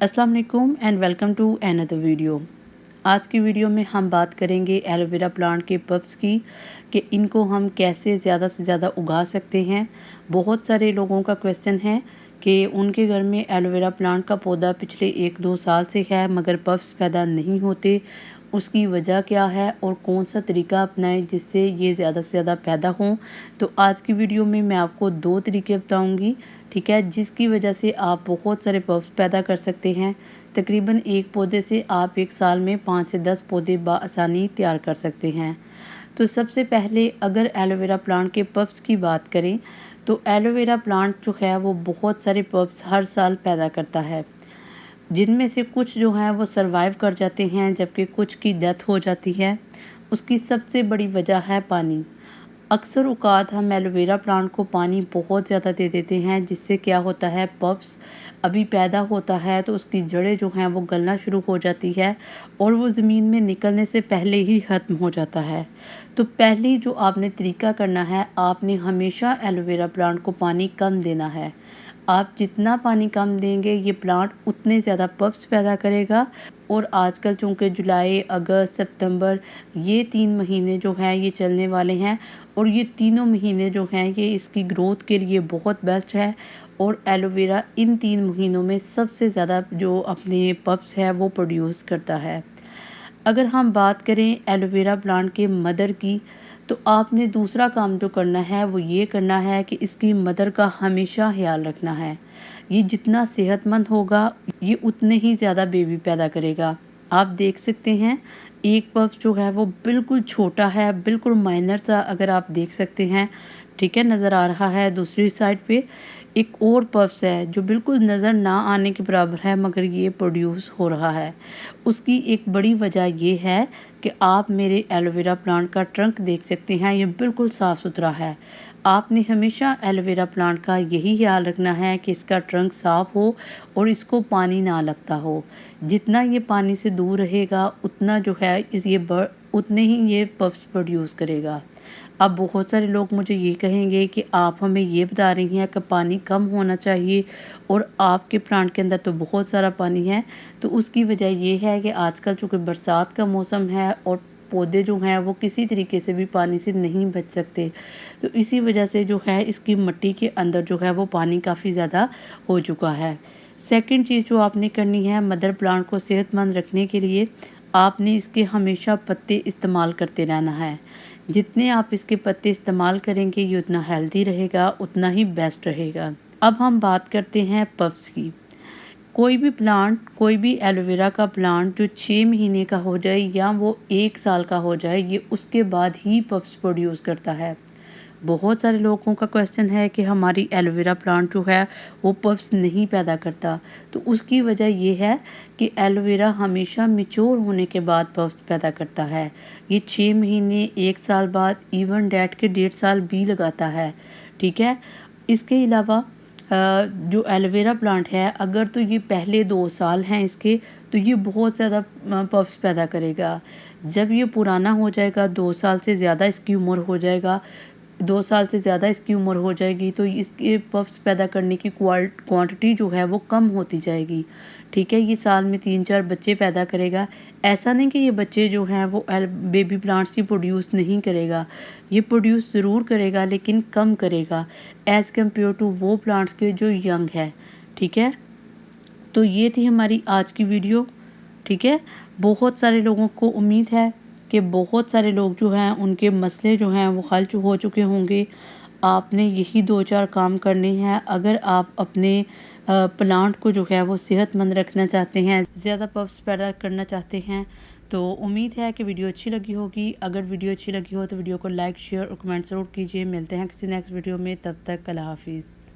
अस्सलाम वालेकुम and welcome to another video. आज की वीडियो में हम बात करेंगे एलोवेरा प्लांट के पल्प्स की कि इनको हम कैसे ज़्यादा से ज़्यादा उगा सकते हैं। बहुत सारे लोगों का क्वेश्चन है कि उनके घर में एलोवेरा प्लांट का पौधा पिछले 1-2 साल से है मगर पल्प्स पैदा नहीं होते। उसकी वजह क्या है और कौन सा तरीका अपनाएं जिससे ये ज़्यादा से ज़्यादा पैदा हों। तो आज की वीडियो में मैं आपको 2 तरीके बताऊंगी, ठीक है, जिसकी वजह से आप बहुत सारे पल्प्स पैदा कर सकते हैं। तकरीबन एक पौधे से आप एक साल में 5 से 10 पौधे बआसानी तैयार कर सकते हैं। तो सबसे पहले अगर एलोवेरा प्लांट के पल्प्स की बात करें तो एलोवेरा प्लांट जो है वो बहुत सारे पल्प्स हर साल पैदा करता है, जिनमें से कुछ जो हैं वो सरवाइव कर जाते हैं जबकि कुछ की डेथ हो जाती है। उसकी सबसे बड़ी वजह है पानी। अक्सर औक़ात हम एलोवेरा प्लांट को पानी बहुत ज़्यादा दे देते हैं, जिससे क्या होता है, पल्प्स अभी पैदा होता है तो उसकी जड़ें जो हैं वो गलना शुरू हो जाती है और वो ज़मीन में निकलने से पहले ही ख़त्म हो जाता है। तो पहले जो आपने तरीका करना है, आपने हमेशा एलोवेरा प्लांट को पानी कम देना है। आप जितना पानी कम देंगे ये प्लांट उतने ज़्यादा पल्प्स पैदा करेगा। और आजकल चूँकि जुलाई, अगस्त, सितंबर ये 3 महीने जो हैं ये चलने वाले हैं और ये तीनों महीने जो हैं ये इसकी ग्रोथ के लिए बहुत बेस्ट है। और एलोवेरा इन 3 महीनों में सबसे ज़्यादा जो अपने पल्प्स है वो प्रोड्यूस करता है। अगर हम बात करें एलोवेरा प्लांट के मदर की, तो आपने दूसरा काम जो करना है वो ये करना है कि इसकी मदर का हमेशा ख्याल रखना है। ये जितना सेहतमंद होगा ये उतने ही ज़्यादा बेबी पैदा करेगा। आप देख सकते हैं एक पल्प जो है वो बिल्कुल छोटा है, बिल्कुल माइनर सा, अगर आप देख सकते हैं, ठीक है, नज़र आ रहा है। दूसरी साइड पे एक और पल्प्स है जो बिल्कुल नज़र ना आने के बराबर है मगर ये प्रोड्यूस हो रहा है। उसकी एक बड़ी वजह ये है कि आप मेरे एलोवेरा प्लांट का ट्रंक देख सकते हैं, ये बिल्कुल साफ़ सुथरा है। आपने हमेशा एलोवेरा प्लांट का यही ख्याल रखना है कि इसका ट्रंक साफ़ हो और इसको पानी ना लगता हो। जितना ये पानी से दूर रहेगा उतना जो है इस ये उतने ही ये पफ्स प्रोड्यूस करेगा। अब बहुत सारे लोग मुझे ये कहेंगे कि आप हमें ये बता रही हैं कि पानी कम होना चाहिए और आपके प्लांट के अंदर तो बहुत सारा पानी है। तो उसकी वजह ये है कि आजकल चूँकि बरसात का मौसम है और पौधे जो हैं वो किसी तरीके से भी पानी से नहीं बच सकते। तो इसी वजह से जो है इसकी मिट्टी के अंदर जो है वो पानी काफ़ी ज़्यादा हो चुका है। सेकंड चीज़ जो आपने करनी है मदर प्लांट को सेहतमंद रखने के लिए, आपने इसके हमेशा पत्ते इस्तेमाल करते रहना है। जितने आप इसके पत्ते इस्तेमाल करेंगे ये उतना हेल्दी रहेगा, उतना ही बेस्ट रहेगा। अब हम बात करते हैं पफ्स की। कोई भी प्लांट, कोई भी एलोवेरा का प्लांट जो 6 महीने का हो जाए या वो 1 साल का हो जाए, ये उसके बाद ही पफ्स प्रोड्यूस करता है। बहुत सारे लोगों का क्वेश्चन है कि हमारी एलोवेरा प्लांट जो है वो पफ्स नहीं पैदा करता। तो उसकी वजह ये है कि एलोवेरा हमेशा मैच्योर होने के बाद पफ्स पैदा करता है। ये 6 महीने, 1 साल बाद, इवन डैट के 1.5 साल भी लगाता है, ठीक है। इसके अलावा जो एलोवेरा प्लांट है, अगर तो ये पहले 2 साल हैं इसके, तो ये बहुत ज़्यादा पफ्स पैदा करेगा। जब ये पुराना हो जाएगा, 2 साल से ज़्यादा इसकी उम्र हो जाएगा, 2 साल से ज़्यादा इसकी उम्र हो जाएगी तो इसके पफ्स पैदा करने की क्वांटिटी जो है वो कम होती जाएगी, ठीक है। ये साल में 3-4 बच्चे पैदा करेगा। ऐसा नहीं कि ये बच्चे जो हैं वो बेबी प्लांट्स ही प्रोड्यूस नहीं करेगा, ये प्रोड्यूस ज़रूर करेगा लेकिन कम करेगा एज़ कम्पेयर टू वो प्लांट्स के जो यंग है, ठीक है। तो ये थी हमारी आज की वीडियो, ठीक है। बहुत सारे लोगों को उम्मीद है कि बहुत सारे लोग जो हैं उनके मसले जो हैं वो हल हो चुके होंगे। आपने यही 2-4 काम करने हैं अगर आप अपने प्लांट को जो है वो सेहतमंद रखना चाहते हैं, ज़्यादा पफ्स पैदा करना चाहते हैं। तो उम्मीद है कि वीडियो अच्छी लगी होगी। अगर वीडियो अच्छी लगी हो तो वीडियो को लाइक, शेयर और कमेंट ज़रूर कीजिए। मिलते हैं किसी नेक्स्ट वीडियो में, तब तक अल्लाह हाफिज़।